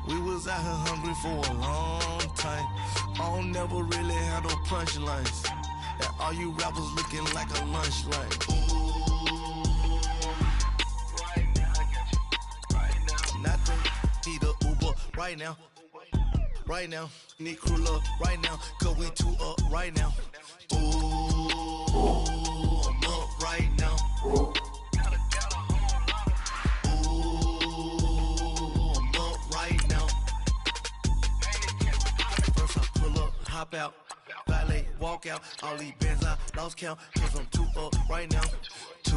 We was out here hungry for a long time. I don't never really had no punchlines. And all you rappers looking like a lunch line. Right now, I got you. Right now. Nothing. Need a Uber right now. Right now. Need crew love right now. Cause we two up right now. Ooh, I'm up right now. Hop out, valet, walk out, all these bands I lost count, cause I'm too up right now, too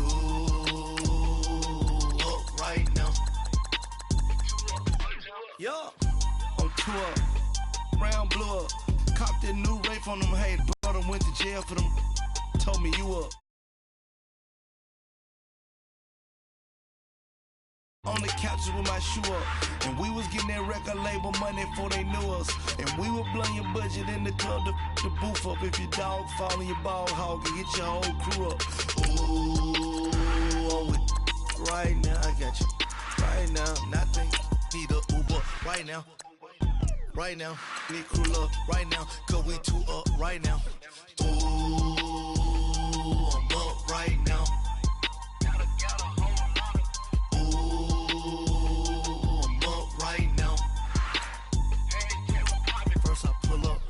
up right now. Yeah, I'm too up, round blew up, copped that new rape on them, hey, brother went to jail for them, told me you up. On the couches with my shoe up, and we was getting that record label money before they knew us, and we were blowing your budget in the club to booth up. If your dog fall in your ball hog and get your whole crew up. Ooh, I'm with right now, I got you. Right now, nothing. Need a Uber right now. Right now, need crew love right now, cause we two up right now. Ooh, I'm up right now.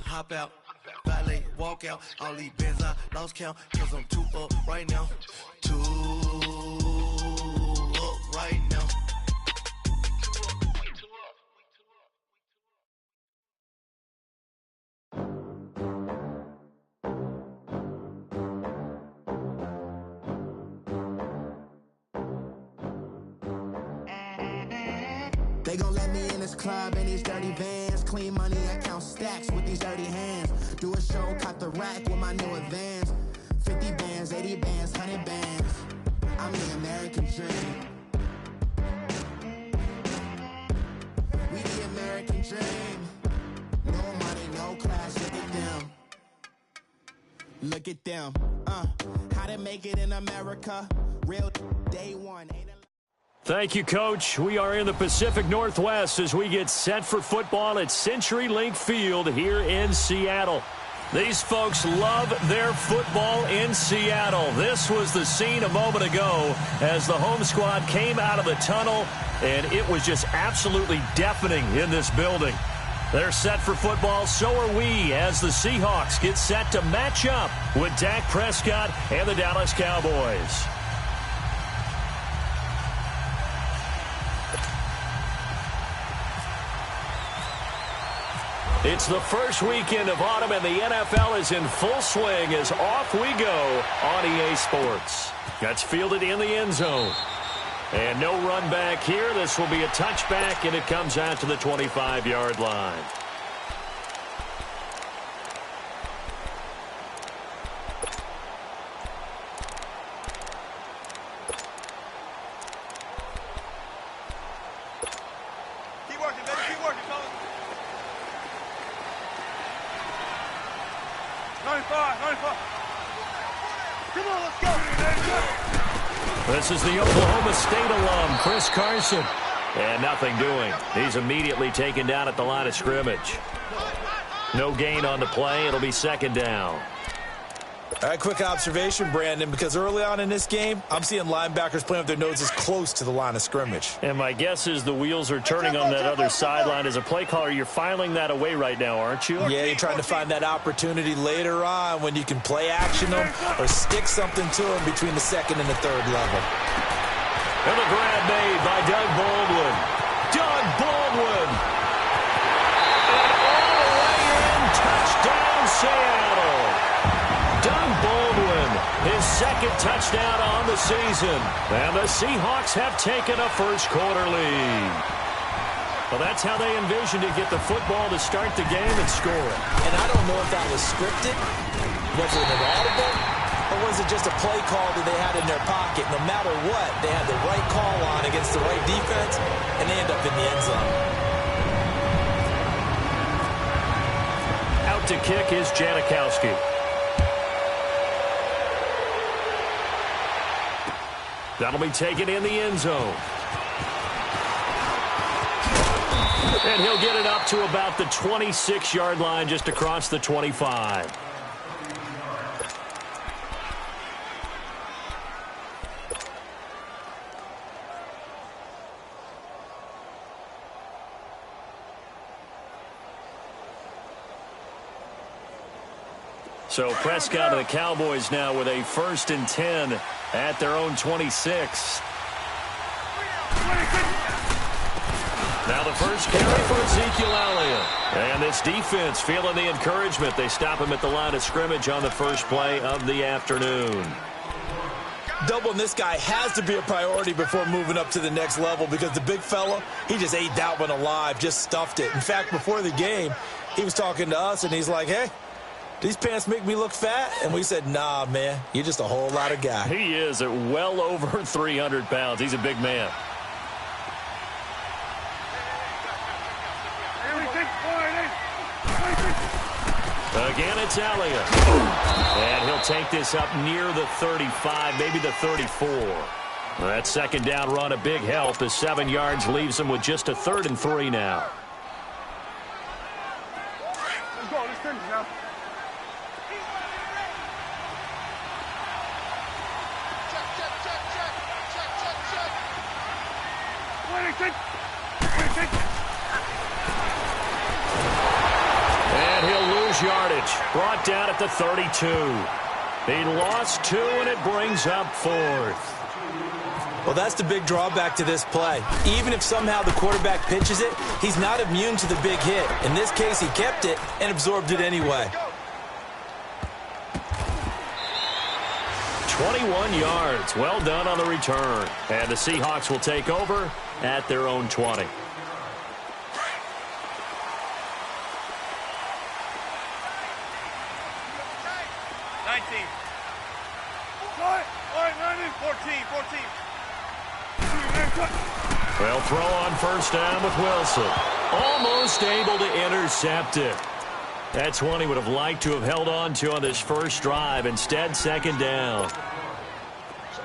Hop out, valet, walk out, all these bands I lost count, cause I'm too up right now, too up right now. They gon' let me in this club in these dirty vans. Clean money, I count stacks with these dirty hands. Do a show, cop the rack with my new advance. 50 bands, 80 bands, 100 bands. I'm the American dream. We the American dream. No money, no class, look at them. Look at them, how to make it in America. Real day one, ain't a Thank you, Coach. We are in the Pacific Northwest as we get set for football at CenturyLink Field here in Seattle. These folks love their football in Seattle. This was the scene a moment ago as the home squad came out of the tunnel, and it was just absolutely deafening in this building. They're set for football, so are we, as the Seahawks get set to match up with Dak Prescott and the Dallas Cowboys. It's the first weekend of autumn, and the NFL is in full swing as off we go on EA Sports. That's fielded in the end zone. And no run back here. This will be a touchback, and it comes out to the 25-yard line. Keep working, baby. Keep working, fellas. 95. Come on, let's go. This is the Oklahoma State alum, Chris Carson. And nothing doing. He's immediately taken down at the line of scrimmage. No gain on the play. It'll be second down. All right, quick observation, Brandon, because early on in this game, I'm seeing linebackers playing with their noses close to the line of scrimmage. And my guess is the wheels are turning on that other sideline. As a play caller, you're filing that away right now, aren't you? Yeah, you're trying to find that opportunity later on when you can play action them or stick something to them between the second and the third level. And the grab made by Doug Baldwin. Doug Baldwin. And all the way in, touchdown Seattle. Doug Baldwin, his second touchdown on the season. And the Seahawks have taken a first-quarter lead. Well, that's how they envisioned to get the football to start the game and score it. And I don't know if that was scripted. Was it an audible? Or was it just a play call that they had in their pocket? No matter what, they had the right call on against the right defense, and they end up in the end zone. Out to kick is Janikowski. That'll be taken in the end zone. And he'll get it up to about the 26-yard line, just across the 25. So Prescott and the Cowboys now with a 1st and 10 at their own 26. Now the first carry for Ezekiel Elliott. And this defense feeling the encouragement. They stop him at the line of scrimmage on the first play of the afternoon. Doubling this guy has to be a priority before moving up to the next level, because the big fella, he just ate that one alive, just stuffed it. In fact, before the game, he was talking to us, and he's like, hey, these pants make me look fat? And we said, nah, man, you're just a whole lot of guy. He is at well over 300 pounds. He's a big man. Again, it's Elliott. And he'll take this up near the 35, maybe the 34. That second down run, a big help, as 7 yards leaves him with just a 3rd and 3 now. Let's go. Let's finish now. And he'll lose yardage. Brought down at the 32. He lost 2, and it brings up 4th. Well, that's the big drawback to this play. Even if somehow the quarterback pitches it, he's not immune to the big hit. In this case, he kept it and absorbed it anyway. 21 yards. Well done on the return. And the Seahawks will take over at their own 20. They'll throw on first down with Wilson. Almost able to intercept it. That's one he would have liked to have held on to on this first drive. Instead, second down.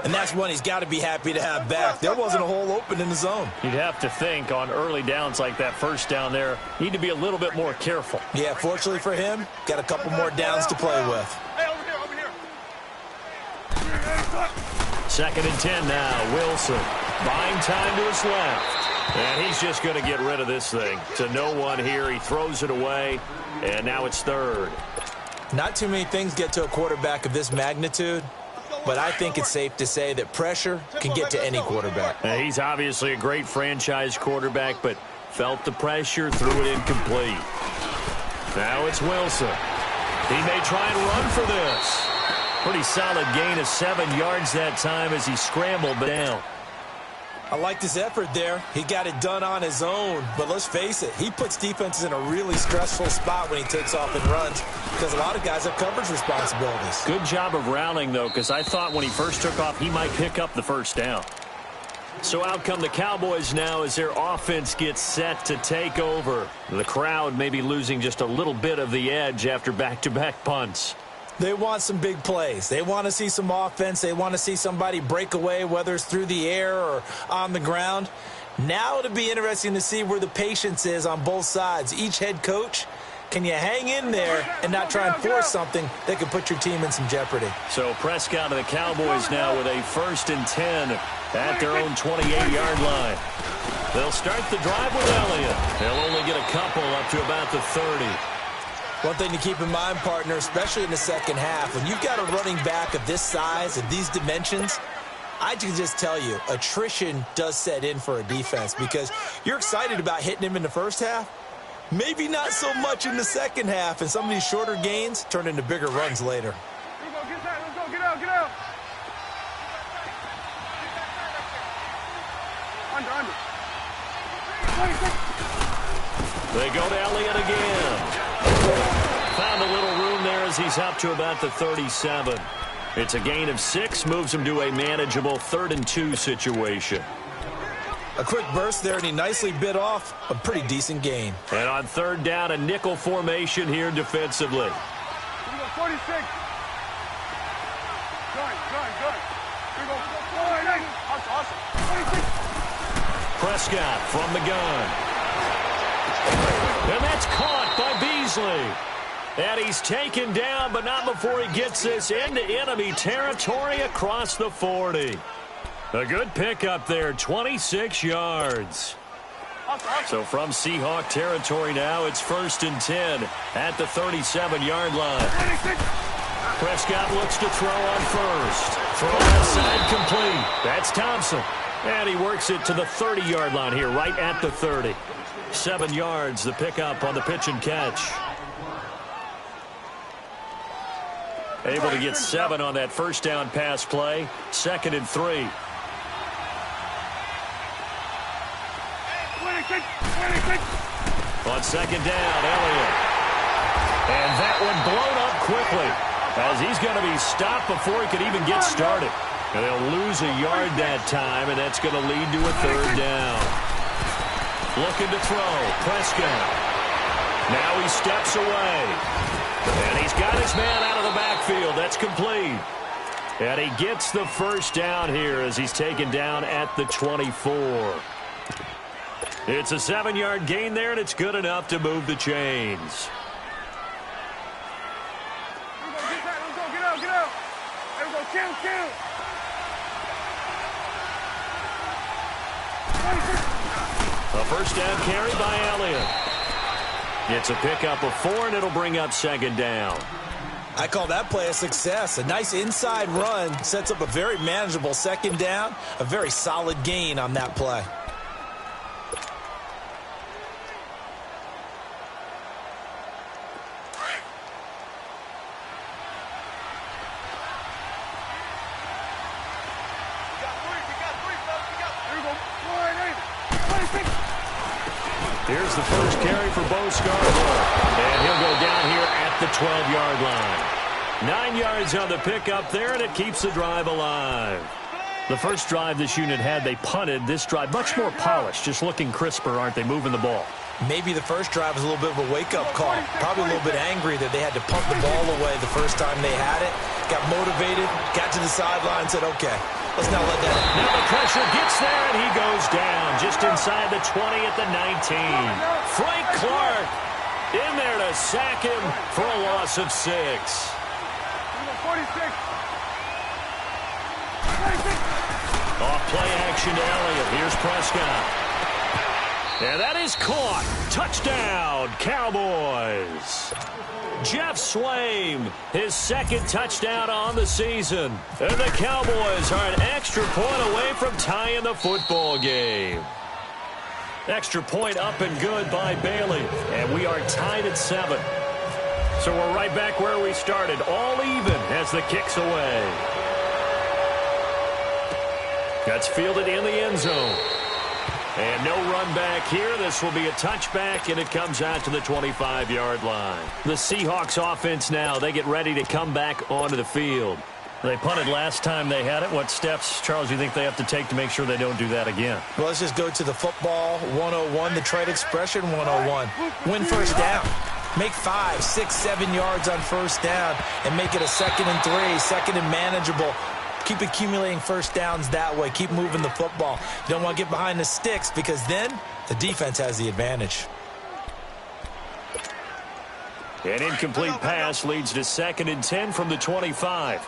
And that's one he's got to be happy to have back. There wasn't a hole open in the zone. You'd have to think on early downs like that first down there, need to be a little bit more careful. Yeah, fortunately for him, got a couple more downs to play with. Hey, over here. 2nd and 10 now. Wilson buying time to his left. And he's just going to get rid of this thing. To no one here. He throws it away. And now it's 3rd. Not too many things get to a quarterback of this magnitude, but I think it's safe to say that pressure can get to any quarterback. Now, he's obviously a great franchise quarterback, but felt the pressure, threw it incomplete. Now it's Wilson. He may try and run for this. Pretty solid gain of 7 yards that time as he scrambled down. I liked his effort there. He got it done on his own. But let's face it, he puts defenses in a really stressful spot when he takes off and runs, because a lot of guys have coverage responsibilities. Good job of rounding, though, because I thought when he first took off, he might pick up the first down. So out come the Cowboys now as their offense gets set to take over. The crowd may be losing just a little bit of the edge after back-to-back punts. They want some big plays. They want to see some offense. They want to see somebody break away, whether it's through the air or on the ground. Now it'll be interesting to see where the patience is on both sides. Each head coach, can you hang in there and not try and force something that could put your team in some jeopardy? So Prescott and the Cowboys now with a 1st and 10 at their own 28-yard line. They'll start the drive with Elliott. They'll only get a couple up to about the 30. One thing to keep in mind, partner, especially in the second half, when you've got a running back of this size and these dimensions, I can just tell you, attrition does set in for a defense, because you're excited about hitting him in the first half, maybe not so much in the second half, and some of these shorter gains turn into bigger runs later. Let's go, get out. Under. They go to Elliott again. Found a little room there as he's up to about the 37. It's a gain of 6, moves him to a manageable 3rd and 2 situation. A quick burst there, and he nicely bit off a pretty decent gain. And on 3rd down, a nickel formation here defensively. Here we go, 46. Good. Here we go, 49. Awesome. 46. Prescott from the gun. Mosley. And he's taken down, but not before he gets this into enemy territory across the 40. A good pickup there, 26 yards. So from Seahawk territory now, it's 1st and 10 at the 37-yard line. Prescott looks to throw on first. Throw outside complete. That's Thompson. And he works it to the 30-yard line here, right at the 30. 7 yards, the pickup on the pitch and catch. Able to get 7 on that first down pass play. 2nd and 3. On 2nd down, Elliott. And that one blown up quickly as he's going to be stopped before he could even get started. And they'll lose a yard that time, and that's going to lead to a 3rd down. Looking to throw, Prescott. Now he steps away. And he's got his man out of the backfield. That's complete. And he gets the 1st down here as he's taken down at the 24. It's a 7-yard gain there, and it's good enough to move the chains. Let's go, get out. There we go, count. A 1st down carry by Elliott. It's a pickup of 4, and it'll bring up 2nd down. I call that play a success. A nice inside run sets up a very manageable 2nd down. A very solid gain on that play. Here's the first carry for Bo Scarborough. And he'll go down here at the 12-yard line. 9 yards on the pickup there, and it keeps the drive alive. The first drive this unit had, they punted. This drive, much more polished, just looking crisper, aren't they, moving the ball? Maybe the first drive was a little bit of a wake-up call. Probably a little bit angry that they had to punt the ball away the first time they had it. Got motivated, got to the sideline, said, okay, let's not let that happen. Now the pressure gets there, and he goes down just inside the 20 at the 19. Frank Clark in there to sack him for a loss of 6. 46. Off play action to Elliott. Here's Prescott. And that is caught. Touchdown, Cowboys. Jeff Swaim, his 2nd touchdown on the season. And the Cowboys are an extra point away from tying the football game. Extra point up and good by Bailey. And we are tied at 7. So we're right back where we started. All even as the kick's away. That's fielded in the end zone. And no run back here. This will be a touchback, and it comes out to the 25-yard line. The Seahawks offense now, they get ready to come back onto the field. They punted last time they had it. What steps, Charles, do you think they have to take to make sure they don't do that again? Well, let's just go to the football 101, the trade expression 101. Win first down. Make 5, 6, 7 yards on first down and make it a 2nd and 3, 2nd and manageable. Keep accumulating first downs that way. Keep moving the football. You don't want to get behind the sticks because then the defense has the advantage. An incomplete pass leads to 2nd and 10 from the 25.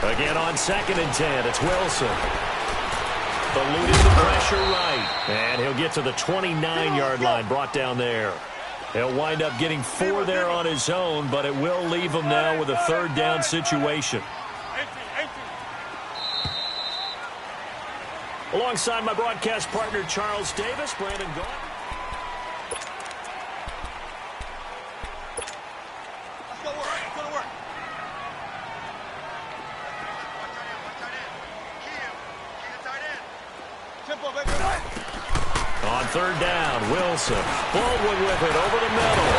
Again on 2nd and 10, it's Wilson. Eluding the pressure right. And he'll get to the 29-yard line, brought down there. He'll wind up getting 4 there on his own, but it will leave him now with a 3rd down situation. Alongside my broadcast partner, Charles Davis, Brandon Gaunt. Let's go work. Let's go to work. Tempo, baby. On 3rd down, Wilson. Baldwin with it over the middle.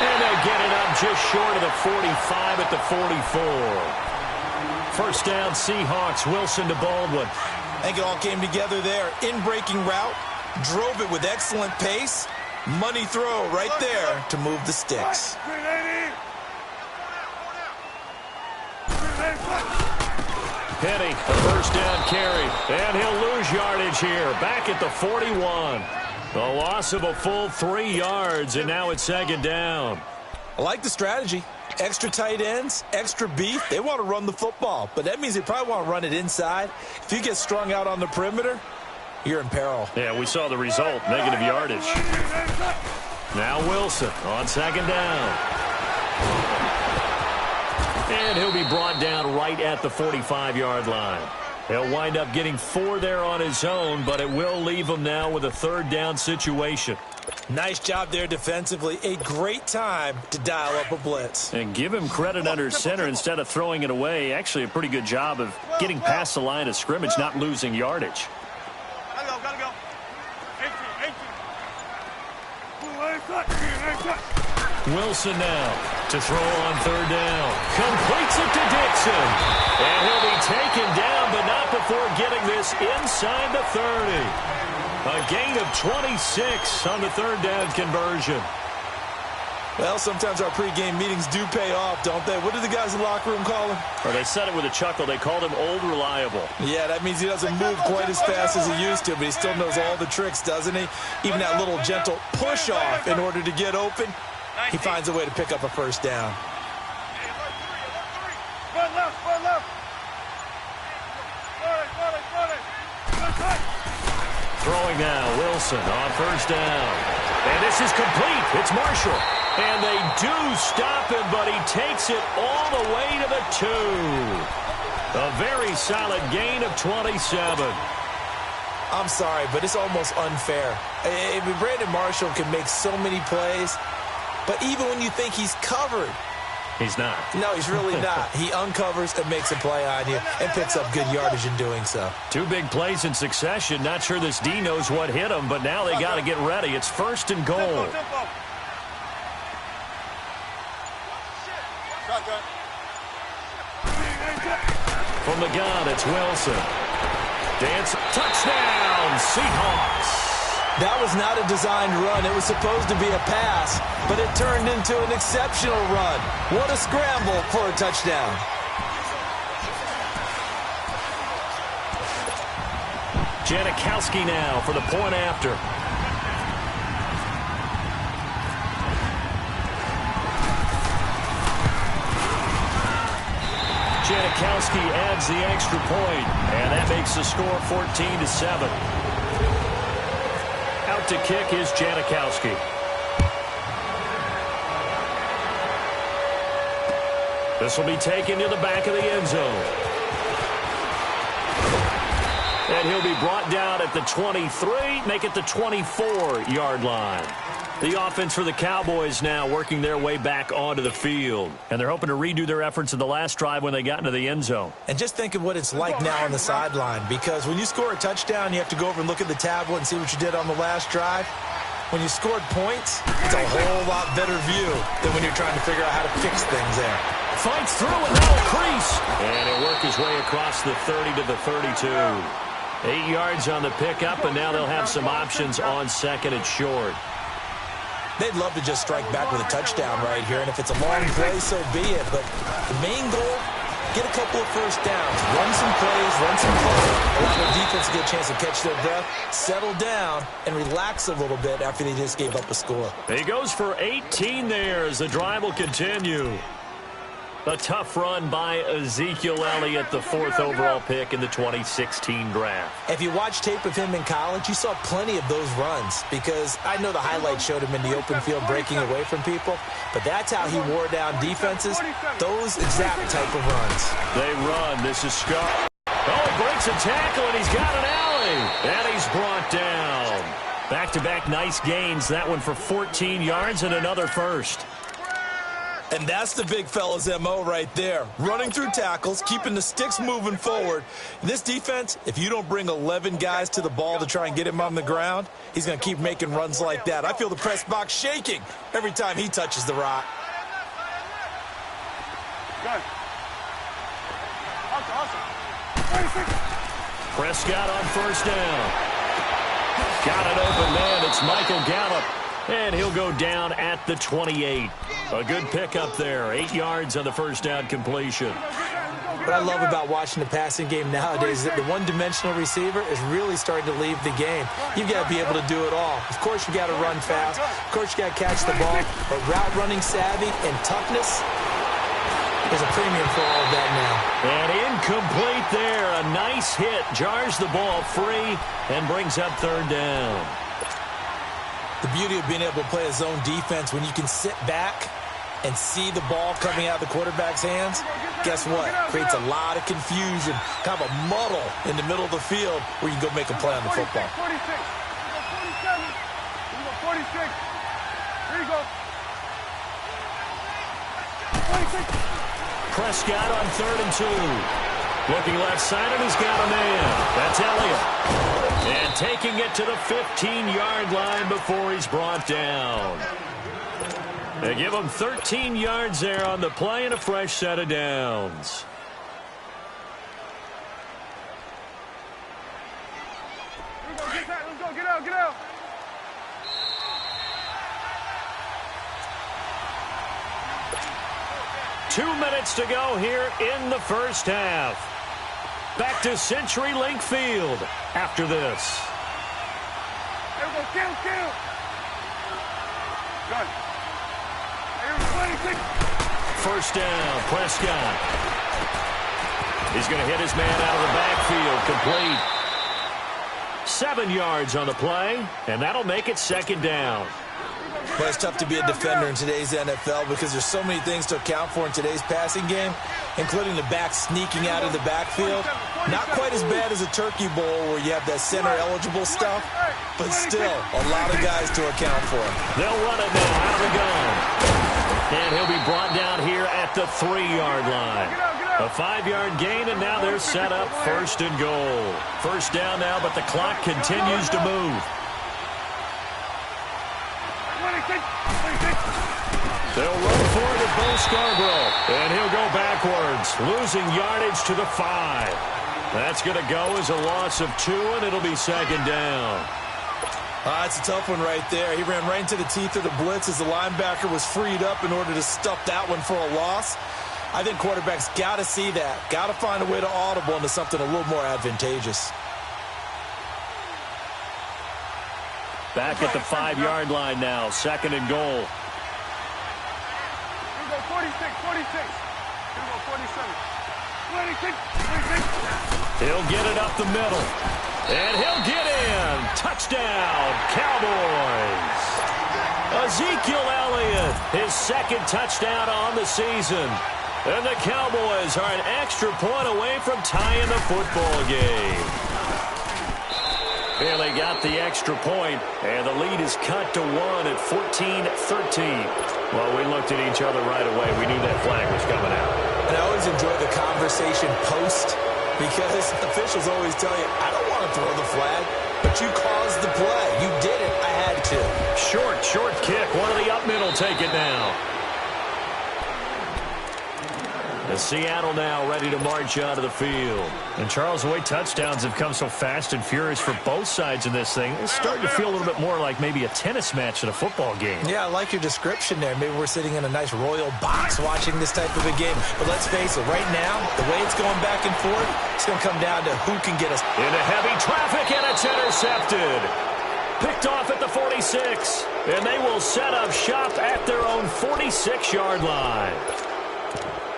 And they'll get it up just short of the 45 at the 44. First down, Seahawks. Wilson to Baldwin. I think it all came together there. In-breaking route. Drove it with excellent pace. Money throw right there to move the sticks. Penny, a first down carry. And he'll lose yardage here. Back at the 41. A loss of a full 3 yards, and now it's second down. I like the strategy. Extra tight ends, extra beef. They want to run the football, but that means they probably want to run it inside. If you get strung out on the perimeter, you're in peril. Yeah, we saw the result, negative yardage. Now Wilson on second down. And he'll be brought down right at the 45-yard line. He'll wind up getting 4 there on his own, but it will leave him now with a third down situation. Nice job there defensively. A great time to dial up a blitz. And give him credit under center instead of throwing it away. Actually a pretty good job of getting past the line of scrimmage, not losing yardage. Gotta go. 18. Wilson now to throw on third down. Completes it to Dixon. And he'll be taken down, but not before getting this inside the 30. A gain of 26 on the third down conversion. Well, sometimes our pregame meetings do pay off, don't they? What did the guys in the locker room call him? Or they said it with a chuckle. They called him Old Reliable. Yeah, that means he doesn't move quite as fast as he used to, but he still knows all the tricks, doesn't he? Even that little gentle push-off in order to get open, he finds a way to pick up a first down. Run left. Throwing now, Wilson on first down. And this is complete. It's Marshall. And they do stop him, but he takes it all the way to the 2. A very solid gain of 27. I'm sorry, but it's almost unfair. I mean, Brandon Marshall can make so many plays, but even when you think he's covered, he's not. No, he's really not. He uncovers and makes a play on you and picks up good yardage in doing so. 2 big plays in succession. Not sure this D knows what hit him, but now they got to get ready. It's first and goal. From the gun, it's Wilson. Dance, touchdown, Seahawks. That was not a designed run. It was supposed to be a pass, but it turned into an exceptional run. What a scramble for a touchdown. Janikowski now for the point after. Janikowski adds the extra point, and that makes the score 14-7. Out to kick is Janikowski. This will be taken to the back of the end zone. And he'll be brought down at the 23, make it the 24-yard line. The offense for the Cowboys now working their way back onto the field. And they're hoping to redo their efforts in the last drive when they got into the end zone. And just think of what it's like now on the sideline, because when you score a touchdown, you have to go over and look at the tablet and see what you did on the last drive. When you scored points, it's a whole lot better view than when you're trying to figure out how to fix things there. Fights through and now a crease. And he'll work his way across the 30 to the 32. 8 yards on the pickup, and now they'll have some options on second and short. They'd love to just strike back with a touchdown right here, and if it's a long play, so be it. But the main goal, get a couple of first downs, run some plays, allow the defense to get a chance to catch their breath, settle down, and relax a little bit after they just gave up a score. He goes for 18 there as the drive will continue. A tough run by Ezekiel Elliott, the 4th overall pick in the 2016 draft. If you watch tape of him in college, you saw plenty of those runs, because I know the highlights showed him in the open field breaking away from people, but that's how he wore down defenses, those exact type of runs. They run. This is Scott. Oh, breaks a tackle, and he's got an alley. And he's brought down. Back-to-back nice gains. That one for 14 yards and another first. And that's the big fella's M.O. right there. Running through tackles, keeping the sticks moving forward. This defense, if you don't bring 11 guys to the ball to try and get him on the ground, he's going to keep making runs like that. I feel the press box shaking every time he touches the rock. Good. Prescott on first down. Got an open man. It's Michael Gallup. And he'll go down at the 28. A good pickup there. 8 yards on the first down completion. What I love about watching the passing game nowadays is that the one-dimensional receiver is really starting to leave the game. You've got to be able to do it all. Of course, you got to run fast. Of course, you got to catch the ball. But route running savvy and toughness, there's a premium for all of that now. And incomplete there. A nice hit. Jars the ball free and brings up third down. The beauty of being able to play a zone defense when you can sit back and see the ball coming out of the quarterback's hands, guess what? Creates a lot of confusion, kind of a muddle in the middle of the field where you can go make a play on the football. 46. 47. 46. Here you go. 26. Prescott on 3rd and 2. Looking left side, and he's got a man. That's Elliott. And taking it to the 15-yard line before he's brought down. They give him 13 yards there on the play and a fresh set of downs. Here we go. Get that. Let's go. Get out. Get out. Two minutes to go here in the first half. Back to CenturyLink Field after this. Here we go. Count. Good. Here we go. 26. First down, Prescott. He's going to hit his man out of the backfield, complete. 7 yards on the play, and that'll make it second down. Well, it's tough to be a defender in today's NFL because there's so many things to account for in today's passing game, including the back sneaking out of the backfield. Not quite as bad as a turkey bowl where you have that center-eligible stuff, but still a lot of guys to account for. They'll run it now out of the gun. And he'll be brought down here at the 3-yard line. A 5-yard gain, and now they're set up 1st and goal. First down now, but the clock continues to move. 26. They'll run for it with Bo Scarborough, and he'll go backwards, losing yardage to the 5. That's going to go as a loss of 2, and it'll be second down. That's a tough one right there. He ran right into the teeth of the blitz as the linebacker was freed up in order to stuff that one for a loss. I think quarterbacks got to see that. Got to find a way to audible into something a little more advantageous. Back at the 5-yard line now, 2nd and goal. Here we go. 46. 46. Here we go. 47. 26. 26. He'll get it up the middle. And he'll get in. Touchdown, Cowboys. Ezekiel Elliott, his 2nd touchdown on the season. And the Cowboys are an extra point away from tying the football game. Bailey got the extra point, and the lead is cut to 1 at 14-13. Well, we looked at each other right away. We knew that flag was coming out. And I always enjoy the conversation post, because officials always tell you, I don't want to throw the flag, but you caused the play. You did it. I had to. Short kick. One of the up middle take it now. And Seattle now ready to march out of the field. And Charles, the way touchdowns have come so fast and furious for both sides in this thing, it's starting to feel a little bit more like maybe a tennis match at a football game. Yeah, I like your description there. Maybe we're sitting in a nice royal box watching this type of a game. But let's face it, right now, the way it's going back and forth, it's going to come down to who can get us. Into heavy traffic, and it's intercepted. Picked off at the 46. And they will set up shop at their own 46-yard line.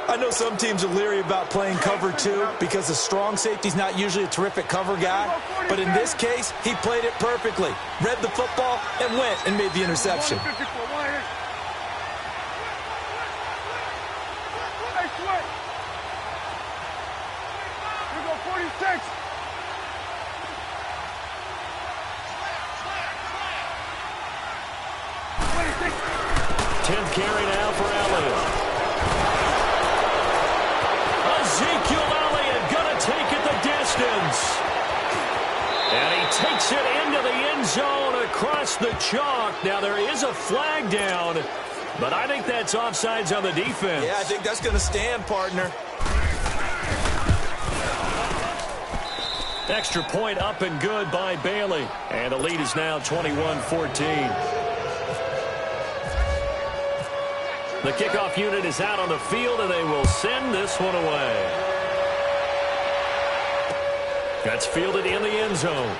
I know some teams are leery about playing cover 2 because the strong safety's not usually a terrific cover guy. But in this case, he played it perfectly. Read the football and went and made the interception. Hey, Sweat. Here we go. 46. 10th carry now for Elliott. Ezekiel Elliott going to take it the distance. And he takes it into the end zone across the chalk. Now there is a flag down, but I think that's offsides on the defense. Yeah, I think that's going to stand, partner. Extra point up and good by Bailey. And the lead is now 21-14. The kickoff unit is out on the field, and they will send this one away. That's fielded in the end zone.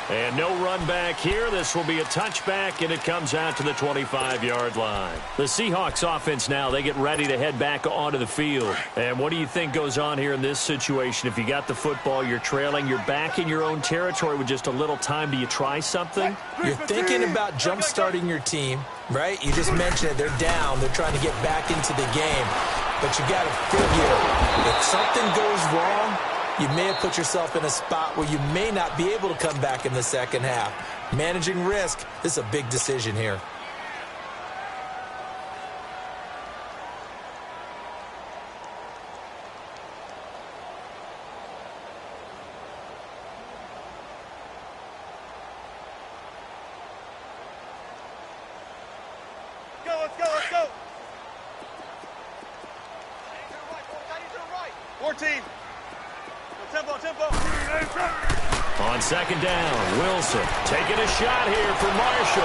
And no run back here. This will be a touchback, and it comes out to the 25-yard line. The Seahawks offense now, they get ready to head back onto the field. And what do you think goes on here in this situation? If you got the football, you're trailing, you're back in your own territory with just a little time. Do you try something? You're thinking about jump-starting your team, right? You just mentioned it. They're down. They're trying to get back into the game. But you got to figure, if something goes wrong, you may have put yourself in a spot where you may not be able to come back in the second half. Managing risk, this is a big decision here. Let's go. 14. Tempo. On second down, Wilson taking a shot here for Marshall.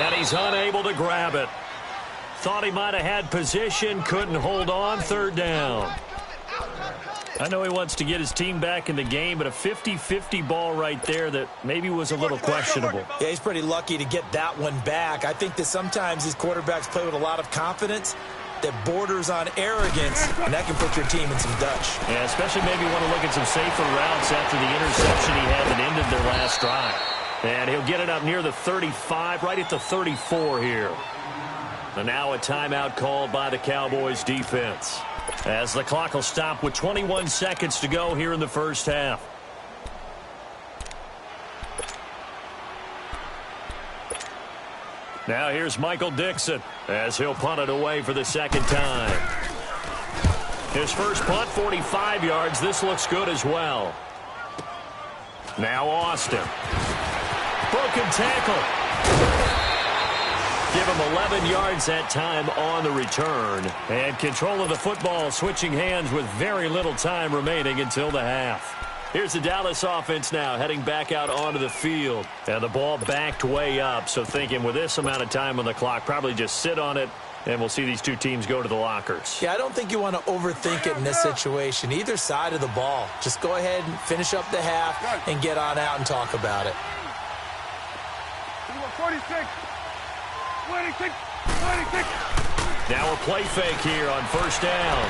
And he's unable to grab it. Thought he might have had position, couldn't hold on. Third down. I know he wants to get his team back in the game, but a 50-50 ball right there that maybe was a little questionable. Yeah, he's pretty lucky to get that one back. I think that sometimes these quarterbacks play with a lot of confidence that borders on arrogance, and that can put your team in some Dutch. Yeah, especially maybe want to look at some safer routes after the interception he had that ended their last drive. And he'll get it up near the 35, right at the 34 here. And now a timeout called by the Cowboys defense, as the clock will stop with 21 seconds to go here in the first half. Now here's Michael Dixon as he'll punt it away for the second time. His first punt, 45 yards. This looks good as well. Now Austin. Broken tackle. Give him 11 yards that time on the return. And control of the football switching hands with very little time remaining until the half. Here's the Dallas offense now heading back out onto the field. And the ball backed way up. So thinking with this amount of time on the clock, probably just sit on it, and we'll see these two teams go to the lockers. Yeah, I don't think you want to overthink it in this situation. Either side of the ball. Just go ahead and finish up the half and get on out and talk about it. 46. Now a play fake here on first down.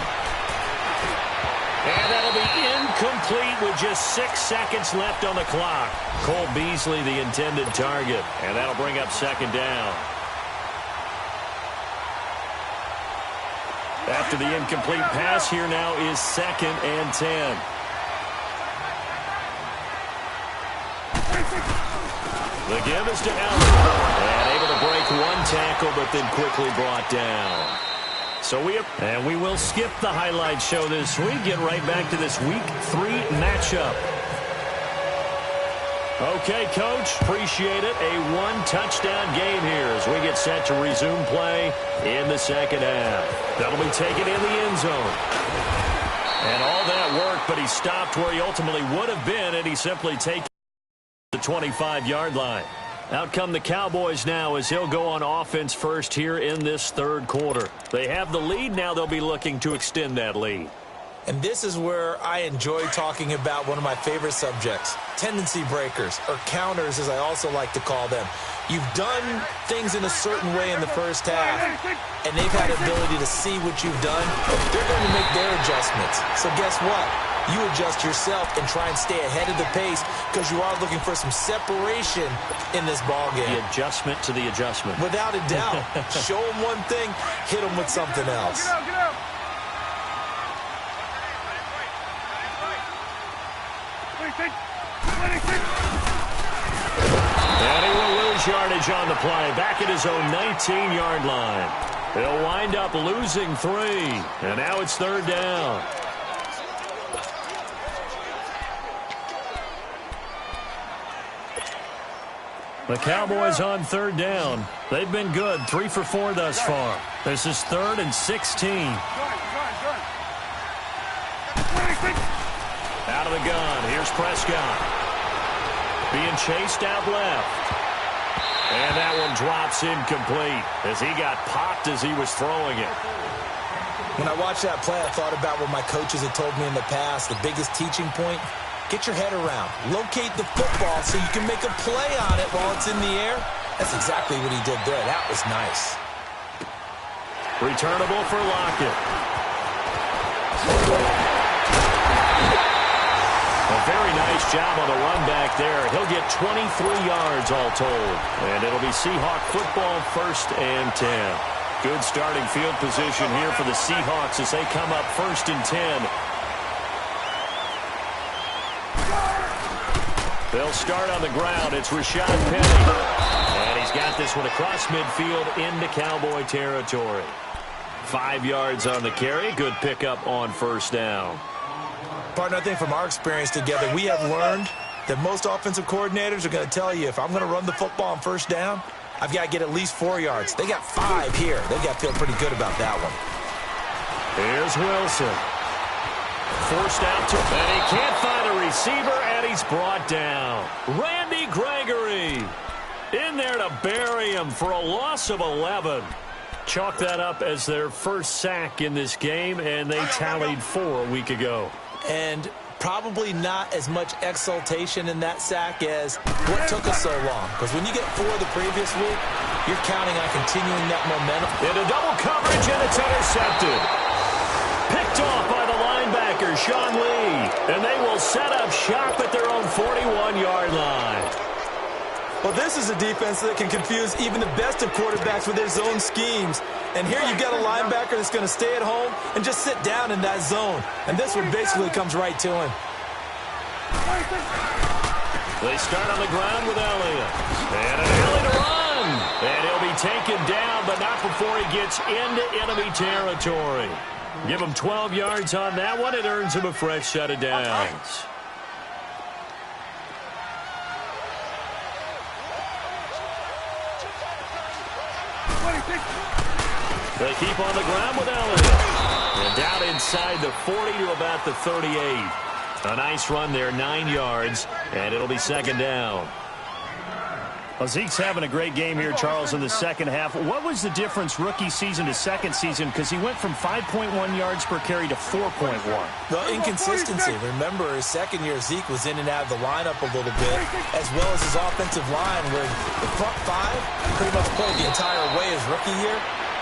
And that'll be incomplete with just 6 seconds left on the clock. Cole Beasley, the intended target. And that'll bring up second down. After the incomplete pass, here now is 2nd and 10. The give is to Allen. And able to break one tackle, but then quickly brought down. So we will skip the highlight show this week. Get right back to this Week 3 matchup. Okay, Coach, appreciate it. A one-touchdown game here as we get set to resume play in the second half. That'll be taken in the end zone. And all that work, but he stopped where he ultimately would have been, and he simply takes the 25-yard line. Out come the Cowboys now as he'll go on offense first here in this third quarter. They have the lead. Now they'll be looking to extend that lead. And this is where I enjoy talking about one of my favorite subjects, tendency breakers, or counters as I also like to call them. You've done things in a certain way in the first half, and they've had the ability to see what you've done. They're going to make their adjustments. So guess what? You adjust yourself and try and stay ahead of the pace because you are looking for some separation in this ballgame. The adjustment to the adjustment. Without a doubt. Show them one thing, hit them with something else. Get out. And he will lose yardage on the play. Back at his own 19-yard line. He'll wind up losing 3. And now it's third down. The Cowboys on third down. They've been good, 3 for 4 thus far. This is 3rd and 16. Out of the gun, here's Prescott. Being chased out left. And that one drops incomplete as he got popped as he was throwing it. When I watched that play, I thought about what my coaches had told me in the past. The biggest teaching point, get your head around. Locate the football so you can make a play on it while it's in the air. That's exactly what he did there. That was nice. Returnable for Lockett. A very nice job on the run back there. He'll get 23 yards all told. And it'll be Seahawk football, 1st and 10. Good starting field position here for the Seahawks as they come up 1st and 10. They'll start on the ground. It's Rashad Penny. And he's got this one across midfield into Cowboy territory. 5 yards on the carry. Good pickup on 1st down. Partner, I think from our experience together, we have learned that most offensive coordinators are going to tell you, if I'm going to run the football on 1st down, I've got to get at least 4 yards. They got 5 here. They've got to feel pretty good about that one. Here's Wilson. Forced out to, and he can't find a receiver, and he's brought down. Randy Gregory in there to bury him for a loss of 11. Chalk that up as their first sack in this game, and they tallied 4 a week ago. And probably not as much exultation in that sack as what took us so long. Because when you get 4 the previous week, you're counting on continuing that momentum. Into double coverage, and it's intercepted. Picked off by the linebacker, Sean Lee. And they will set up shop at their own 41-yard line. Well, this is a defense that can confuse even the best of quarterbacks with their zone schemes. And here you've got a linebacker that's going to stay at home and just sit down in that zone. And this one basically comes right to him. They start on the ground with Elliott. And an Elliott to run. And he'll be taken down, but not before he gets into enemy territory. Give him 12 yards on that one. It earns him a fresh set of downs. They keep on the ground with Elliott. And down inside the 40 to about the 38. A nice run there, 9 yards, and it'll be 2nd down. Well, Zeke's having a great game here, Charles, in the second half. What was the difference rookie season to second season? Because he went from 5.1 yards per carry to 4.1. Well, inconsistency. Remember, his second year, Zeke was in and out of the lineup a little bit, as well as his offensive line, where the front 5 pretty much played the entire way his rookie year.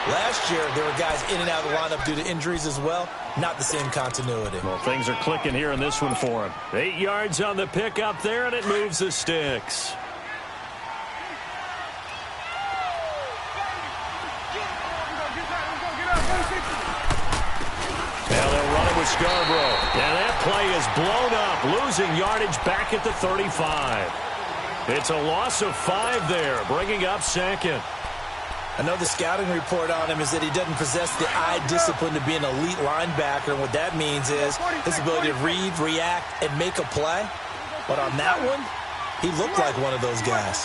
Last year, there were guys in and out of the lineup due to injuries as well. Not the same continuity. Well, things are clicking here in this one for him. 8 yards on the pickup there, and it moves the sticks. Now they'll run it with Scarborough. And that play is blown up, losing yardage back at the 35. It's a loss of 5 there, bringing up 2nd. I know the scouting report on him is that he doesn't possess the eye discipline to be an elite linebacker. And what that means is his ability to read, react, and make a play. But on that one, he looked like one of those guys.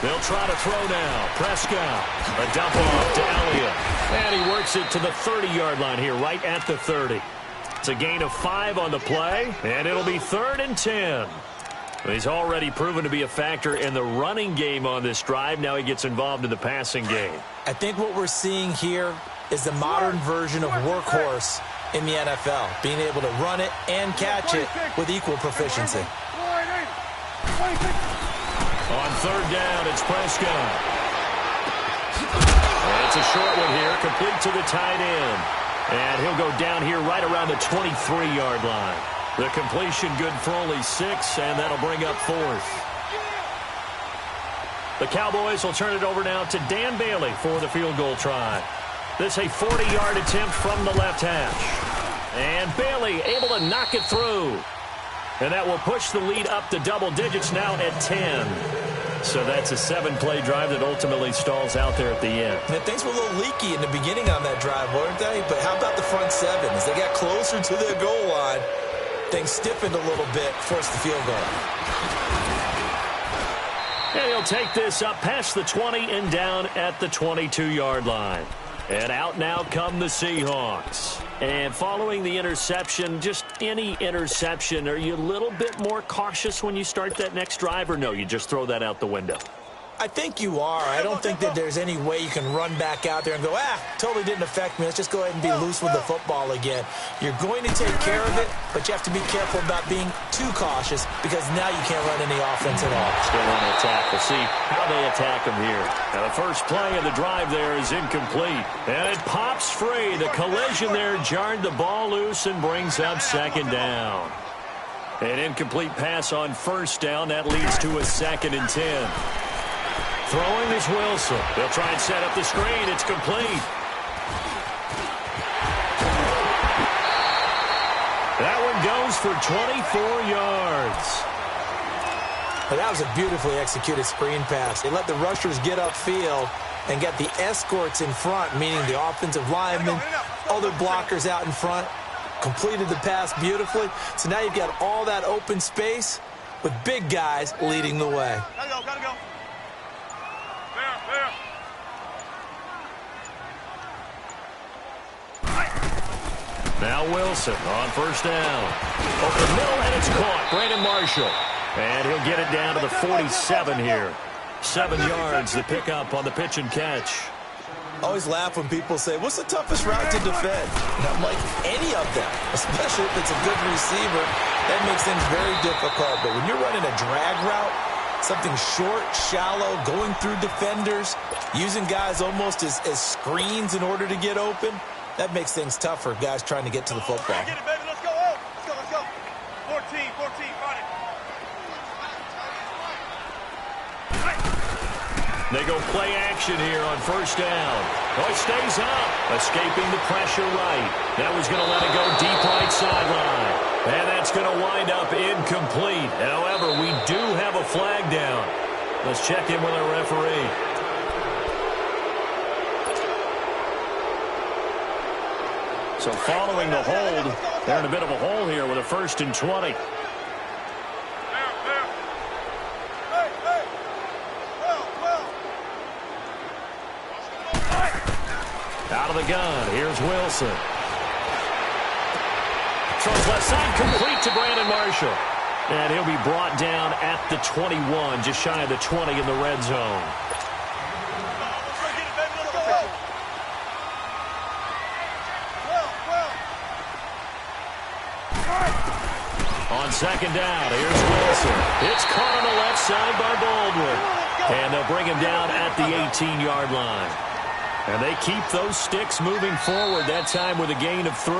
They'll try to throw now. Prescott. A dump off to Elliott. And he works it to the 30-yard line here, right at the 30. It's a gain of 5 on the play, and it'll be 3rd and 10. He's already proven to be a factor in the running game on this drive. Now he gets involved in the passing game. I think what we're seeing here is the modern version of workhorse in the NFL, being able to run it and catch it with equal proficiency. On 3rd down, it's Prescott. And it's a short one here, complete to the tight end. And he'll go down here right around the 23-yard line. The completion good for only 6, and that'll bring up 4th. The Cowboys will turn it over now to Dan Bailey for the field goal try. This a 40-yard attempt from the left hash. And Bailey able to knock it through. And that will push the lead up to double digits now at 10. So that's a 7-play drive that ultimately stalls out there at the end. And things were a little leaky in the beginning on that drive, weren't they? But how about the front 7? As they got closer to their goal line, things stiffened a little bit, forced the field goal. And he'll take this up past the 20 and down at the 22-yard line. And out now come the Seahawks. And following the interception, just any interception, are you a little bit more cautious when you start that next drive, or no, you just throw that out the window? I think you are. I don't think that there's any way you can run back out there and go, totally didn't affect me. Let's just go ahead and be loose with the football again. You're going to take care of it, but you have to be careful about being too cautious because now you can't run any offense at all. Still on the attack. We'll see how they attack them here. Now the first play of the drive there is incomplete. And it pops free. The collision there jarred the ball loose and brings up second down. An incomplete pass on first down. That leads to a 2nd and 10. Throwing is Wilson. They'll try and set up the screen. It's complete. That one goes for 24 yards. Well, that was a beautifully executed screen pass. They let the rushers get upfield and get the escorts in front, meaning the offensive linemen, other blockers out in front, completed the pass beautifully. So now you've got all that open space with big guys leading the way. Gotta go. Now Wilson on first down. Over the middle, and it's caught. Brandon Marshall. And he'll get it down to the 47 here. 7 yards, the pickup on the pitch and catch. I always laugh when people say, what's the toughest route to defend? And I'm like, any of them, especially if it's a good receiver. That makes things very difficult. But when you're running a drag route, something short, shallow, going through defenders, using guys almost as screens in order to get open, that makes things tough for guys trying to get to the football. Get it, baby. Let's go. Oh, let's go. 14, find it. They go play action here on first down. Oh, it stays up, escaping the pressure right. That was going to let it go deep right sideline. And that's going to wind up incomplete. However, we do have a flag down. Let's check in with our referee. So following the hold, they're in a bit of a hole here with a 1st and 20. Out of the gun, here's Wilson. Throws left side, complete to Brandon Marshall. And he'll be brought down at the 21, just shy of the 20 in the red zone. On second down, here's Wilson. It's caught on the left side by Baldwin. And they'll bring him down at the 18-yard line. And they keep those sticks moving forward, that time with a gain of 3.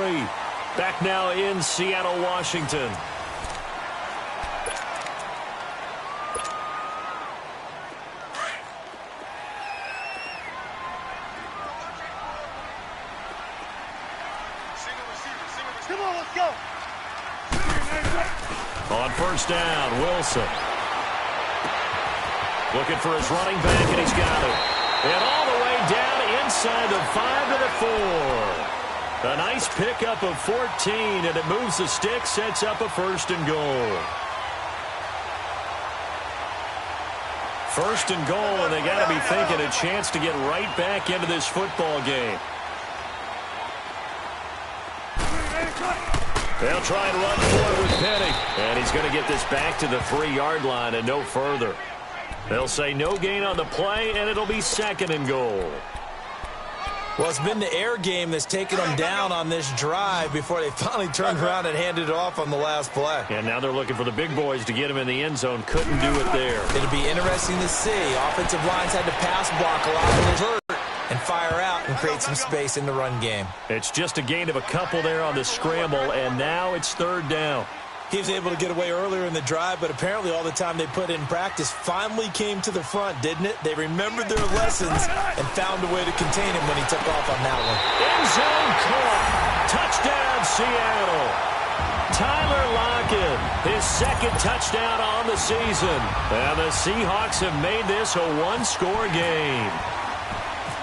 Back now in Seattle, Washington. Come on, let's go. On first down, Wilson. Looking for his running back, and he's got it. And all the way down inside the 5 to the 4. A nice pickup of 14, and it moves the stick, sets up a 1st and goal. 1st and goal, and they got to be thinking a chance to get right back into this football game. They'll try and run for it with Penny. And he's going to get this back to the 3-yard line and no further. They'll say no gain on the play, and it'll be 2nd and goal. Well, it's been the air game that's taken them down on this drive before they finally turned around and handed it off on the last play. And now they're looking for the big boys to get him in the end zone. Couldn't do it there. It'll be interesting to see. Offensive lines had to pass block a lot when they're hurt and fire out and create some space in the run game. It's just a gain of a couple there on the scramble, and now it's 3rd down. He was able to get away earlier in the drive, but apparently all the time they put in practice finally came to the front, didn't it? They remembered their lessons and found a way to contain him when he took off on that one. End zone caught. Touchdown, Seattle. Tyler Lockett, his 2nd touchdown on the season. And the Seahawks have made this a 1-score game.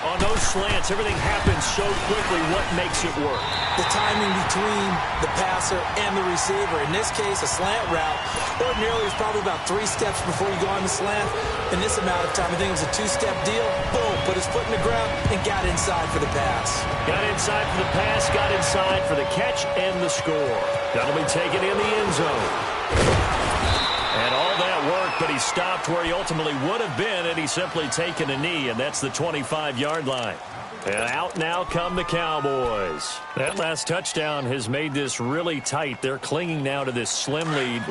On those slants, everything happens so quickly. What makes it work? The timing between the passer and the receiver. In this case, a slant route. Ordinarily, it's probably about 3 steps before you go on the slant. In this amount of time, I think it was a 2-step deal. Boom, put his foot in the ground and got inside for the pass. Got inside for the pass, got inside for the catch and the score. That'll be taken in the end zone. And all that work, but he stopped where he ultimately would have been had he simply taken a knee, and that's the 25-yard line. And out now come the Cowboys. That last touchdown has made this really tight. They're clinging now to this slim lead.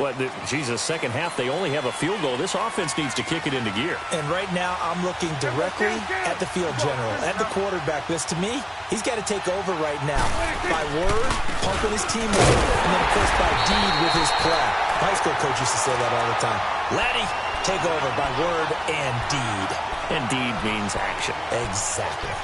Second half, they only have a field goal. This offense needs to kick it into gear. And right now, I'm looking directly at the field general, at the quarterback. Because to me, he's got to take over right now. By word, pumping his team up, and then, of course, by deed with his play. My high school coach used to say that all the time. Laddie, take over by word and deed. And deed means action. Exactly.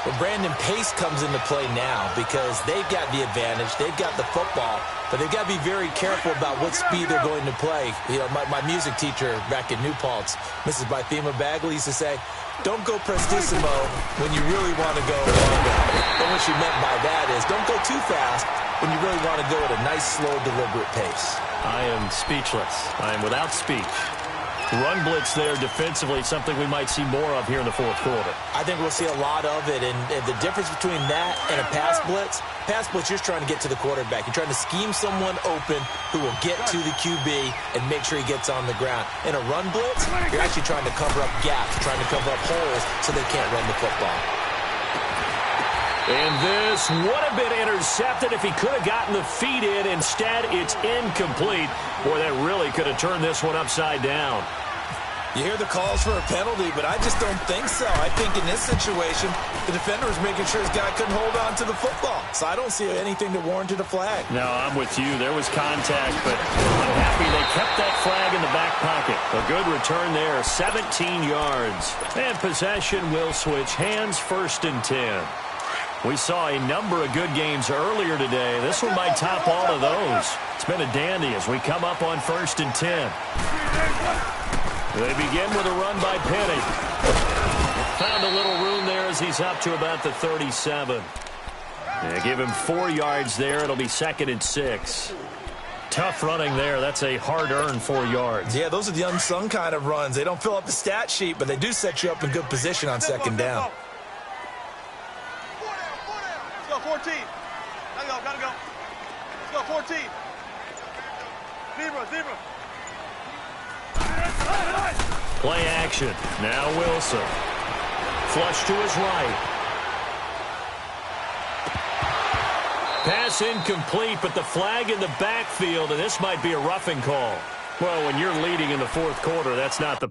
Well, Brandon, pace comes into play now because they've got the advantage. They've got the football, but they've got to be very careful about what speed they're going to play. You know, my music teacher back in New Paltz, Mrs. Bythema Bagley, used to say, don't go prestissimo when you really want to go longer. And what she meant by that is don't go too fast when you really want to go at a nice, slow, deliberate pace. I am speechless. I am without speech. Run blitz there defensively, something we might see more of here in the fourth quarter. I think we'll see a lot of it, and the difference between that and a pass blitz, you're trying to get to the quarterback. You're trying to scheme someone open who will get to the QB and make sure he gets on the ground. In a run blitz, you're actually trying to cover up gaps, trying to cover up holes so they can't run the football. And this would have been intercepted if he could have gotten the feet in. Instead, it's incomplete. Boy, that really could have turned this one upside down. You hear the calls for a penalty, but I just don't think so. I think in this situation, the defender was making sure his guy couldn't hold on to the football. So I don't see anything that warranted a flag. No, I'm with you. There was contact, but I'm happy they kept that flag in the back pocket. A good return there, 17 yards. And possession will switch hands, 1st and 10. We saw a number of good games earlier today. This one might top all of those. It's been a dandy as we come up on 1st and 10. They begin with a run by Penny. Found a little room there as he's up to about the 37. They give him 4 yards there. It'll be 2nd and 6. Tough running there. That's a hard-earned 4 yards. Yeah, those are the unsung kind of runs. They don't fill up the stat sheet, but they do set you up in good position on 2nd down. Let's go, 14. Gotta go. Let's go, 14. Zebra. Play action. Now Wilson. Flush to his right. Pass incomplete, but the flag in the backfield, and this might be a roughing call. Well, when you're leading in the fourth quarter, that's not the...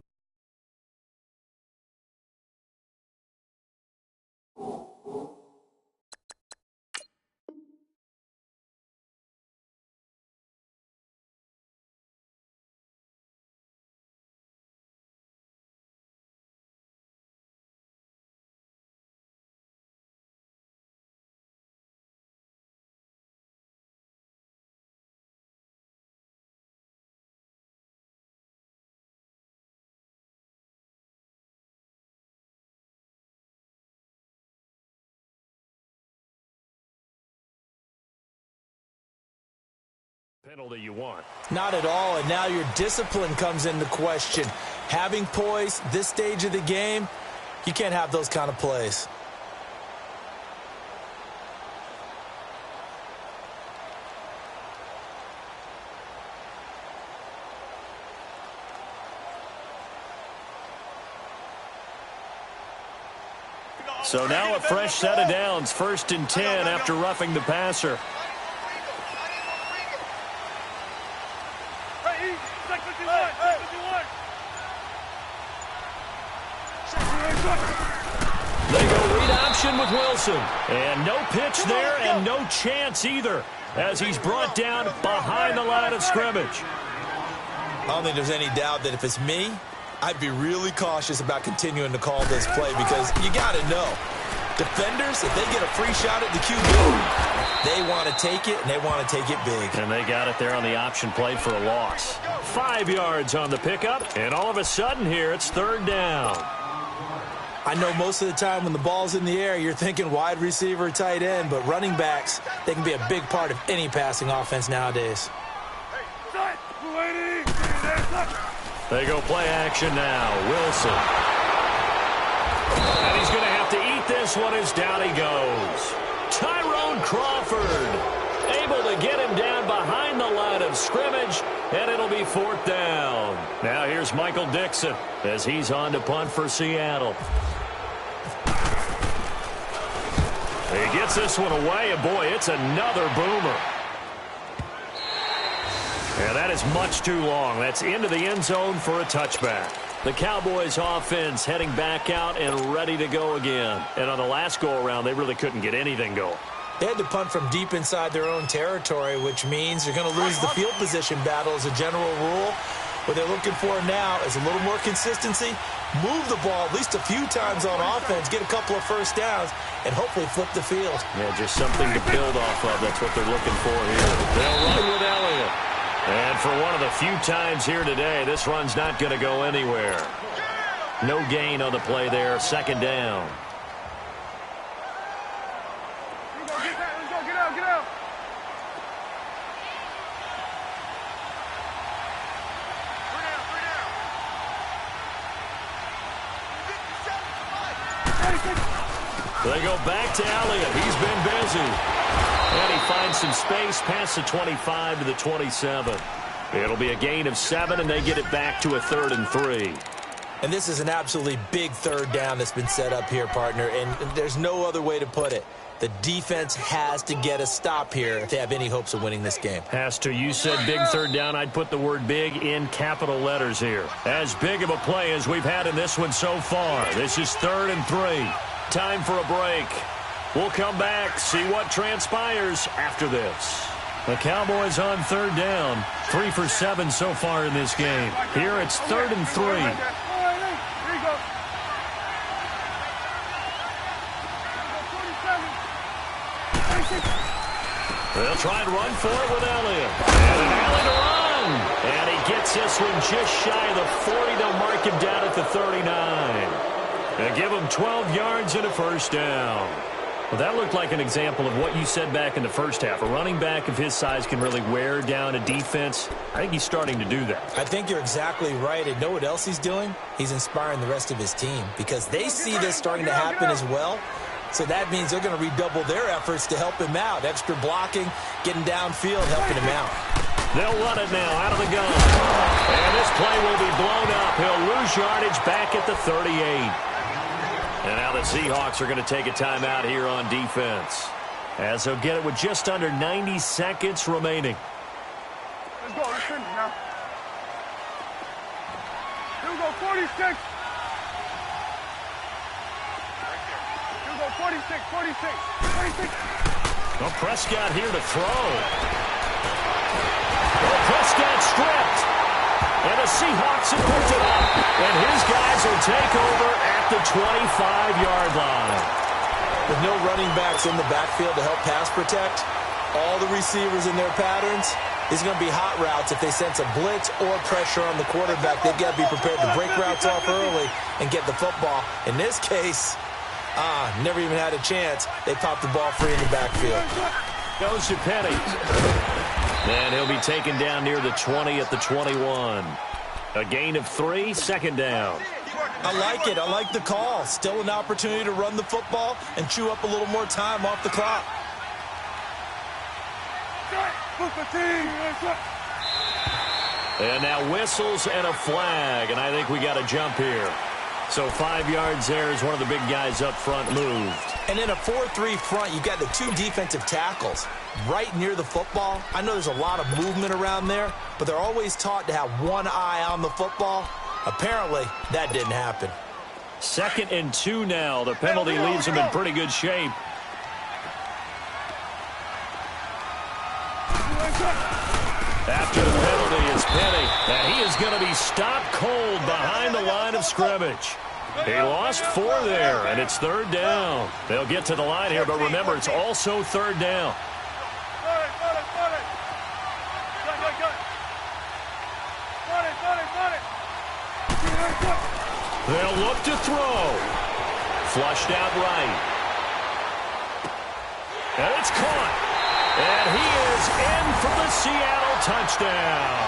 penalty you want. Not at all, and now your discipline comes into question. Having poise this stage of the game, you can't have those kind of plays. So now a fresh set of downs, 1st and 10 after roughing the passer. They go read option with Wilson. And no pitch there and no chance either as he's brought down behind the line of scrimmage. I don't think there's any doubt that if it's me, I'd be really cautious about continuing to call this play because you got to know, defenders, if they get a free shot at the QB, they want to take it, and they want to take it big. And they got it there on the option play for a loss. 5 yards on the pickup, and all of a sudden here, it's 3rd down. I know most of the time when the ball's in the air, you're thinking wide receiver, tight end, but running backs, they can be a big part of any passing offense nowadays. They go play action now. Wilson. And he's going to have to eat this one as down he goes. Tyrone Crawford able able to get him down behind the line of scrimmage, and it'll be 4th down. Now here's Michael Dixon as he's on to punt for Seattle. He gets this one away, and boy, it's another boomer. And that is much too long. That's into the end zone for a touchback. The Cowboys offense heading back out and ready to go again. And on the last go-around, they really couldn't get anything going. They had to punt from deep inside their own territory, which means they're going to lose the field position battle as a general rule. What they're looking for now is a little more consistency, move the ball at least a few times on offense, get a couple of first downs, and hopefully flip the field. Yeah, just something to build off of. That's what they're looking for here. They'll run with Elliott. And for one of the few times here today, this run's not going to go anywhere. No gain on the play there. 2nd down. Get out. They go back to Elliott. He's been busy. And he finds some space past the 25 to the 27. It'll be a gain of 7, and they get it back to a 3rd and 3. And this is an absolutely big 3rd down that's been set up here, partner, and there's no other way to put it. The defense has to get a stop here if they have any hopes of winning this game. Has to. You said big 3rd down. I'd put the word big in capital letters here. As big of a play as we've had in this one so far. This is 3rd and 3. Time for a break. We'll come back, see what transpires after this. The Cowboys on 3rd down. 3 for 7 so far in this game. Here it's 3rd and 3. They'll try and run for it with Elliott. And an alley to run. And he gets this one just shy of the 40. They'll mark him down at the 39. They give him 12 yards and a 1st down. Well, that looked like an example of what you said back in the first half. A running back of his size can really wear down a defense. I think he's starting to do that. I think you're exactly right. And know what else he's doing? He's inspiring the rest of his team because they see this starting to happen as well. So that means they're going to redouble their efforts to help him out. Extra blocking, getting downfield, helping him out. They'll run it now out of the gun. And this play will be blown up. He'll lose yardage back at the 38. And now the Seahawks are going to take a timeout here on defense, as they'll get it with just under 90 seconds remaining. Let's go. Let's finish now. Here we go. 46. Here we go. 46. Well, Prescott here to throw. Well, Prescott stripped. And the Seahawks have picked it up. And his guys will take over at the 25-yard line. With no running backs in the backfield to help pass protect, all the receivers in their patterns, these are going to be hot routes if they sense a blitz or pressure on the quarterback. They've got to be prepared to break routes off early and get the football. In this case, never even had a chance. They popped the ball free in the backfield. Goes to Petty. And he'll be taken down near the 20 at the 21. A gain of 3, 2nd down. I like it. I like the call. Still an opportunity to run the football and chew up a little more time off the clock. And now whistles and a flag, and I think we got a jump here. So 5 yards there as one of the big guys up front moved. And in a 4-3 front, you've got the 2 defensive tackles right near the football. I know there's a lot of movement around there, but they're always taught to have one eye on the football. Apparently, that didn't happen. 2nd and 2 now. The penalty leaves them in pretty good shape. After the penalty, it's Petty. And he is going to be stopped cold behind the line of scrimmage. He lost 4 there, and it's 3rd down. They'll get to the line here, but remember, it's also 3rd down. They'll look to throw. Flushed out right. And it's caught. And he is in for the Seattle touchdown.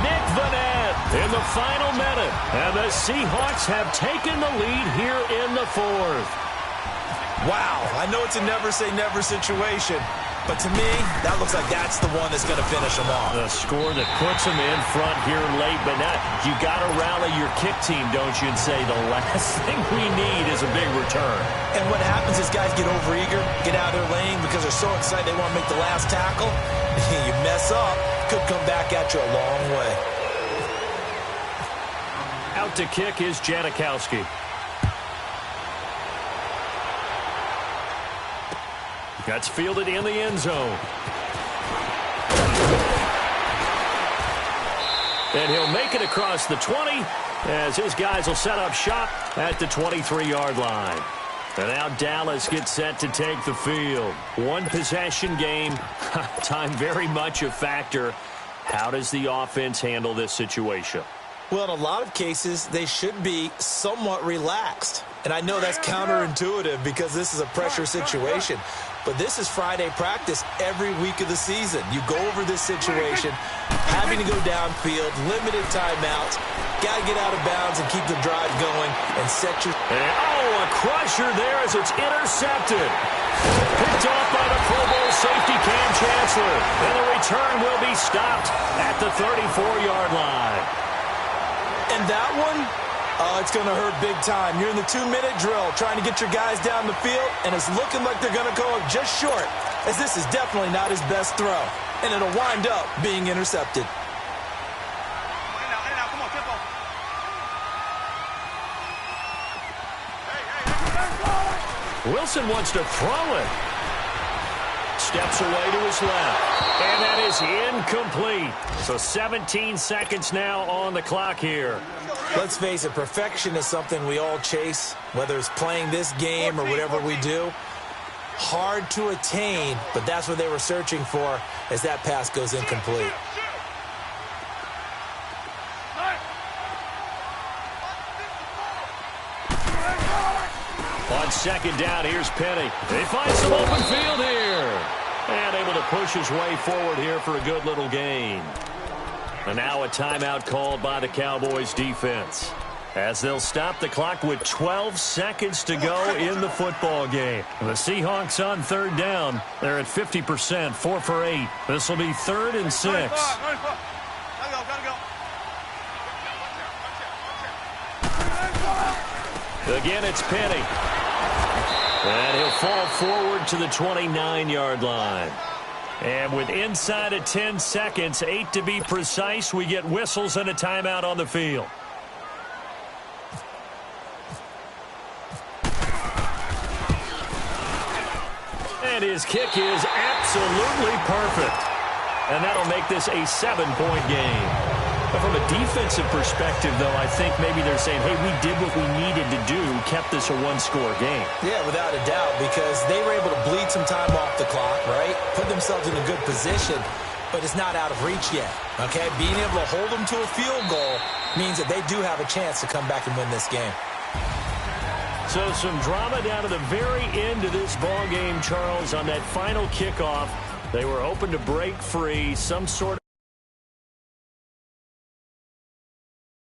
Nick Vanette in the final minute. And the Seahawks have taken the lead here in the 4th. Wow, I know it's a never-say-never situation, But to me, that looks like that's the one that's going to finish them off. The score that puts them in front here late, but now you got to rally your kick team, don't you, and say the last thing we need is a big return. And what happens is guys get overeager, get out of their lane because they're so excited they want to make the last tackle. You mess up, could come back at you a long way. Out to kick is Janikowski. That's fielded in the end zone. And he'll make it across the 20 as his guys will set up shop at the 23-yard line. And now Dallas gets set to take the field. One possession game. Time very much a factor. How does the offense handle this situation? Well, in a lot of cases, they should be somewhat relaxed. And I know that's counterintuitive because this is a pressure situation. But this is Friday practice every week of the season. You go over this situation, having to go downfield, limited timeouts, got to get out of bounds and keep the drive going and set your... Oh, a crusher there as it's intercepted. Picked off by the Pro Bowl safety Cam Chancellor. And the return will be stopped at the 34-yard line. And that one, it's going to hurt big time. You're in the 2-minute drill trying to get your guys down the field, and it's looking like they're going to go just short, as this is definitely not his best throw. And it'll wind up being intercepted. Wilson wants to throw it. Steps away to his left. And that is incomplete. So 17 seconds now on the clock here. Let's face it, perfection is something we all chase, whether it's playing this game or whatever we do. Hard to attain, but that's what they were searching for as that pass goes incomplete. On second down, here's Penny. They find some open field here. And able to push his way forward here for a good little gain. And now a timeout called by the Cowboys defense, as they'll stop the clock with 12 seconds to go in the football game. The Seahawks on third down. They're at 50%, 4 for 8. This will be 3rd and 6. Again, it's Penny. And he'll fall forward to the 29-yard line. And with inside of 10 seconds, 8 to be precise, we get whistles and a timeout on the field. And his kick is absolutely perfect. And that'll make this a 7-point game. But from a defensive perspective, though, I think maybe they're saying, hey, we did what we needed to do, kept this a one-score game. Yeah, without a doubt, because they were able to bleed some time off the clock, right? Put themselves in a good position, but it's not out of reach yet, okay? Being able to hold them to a field goal means that they do have a chance to come back and win this game. So some drama down to the very end of this ball game, Charles, on that final kickoff. They were hoping to break free, some sort of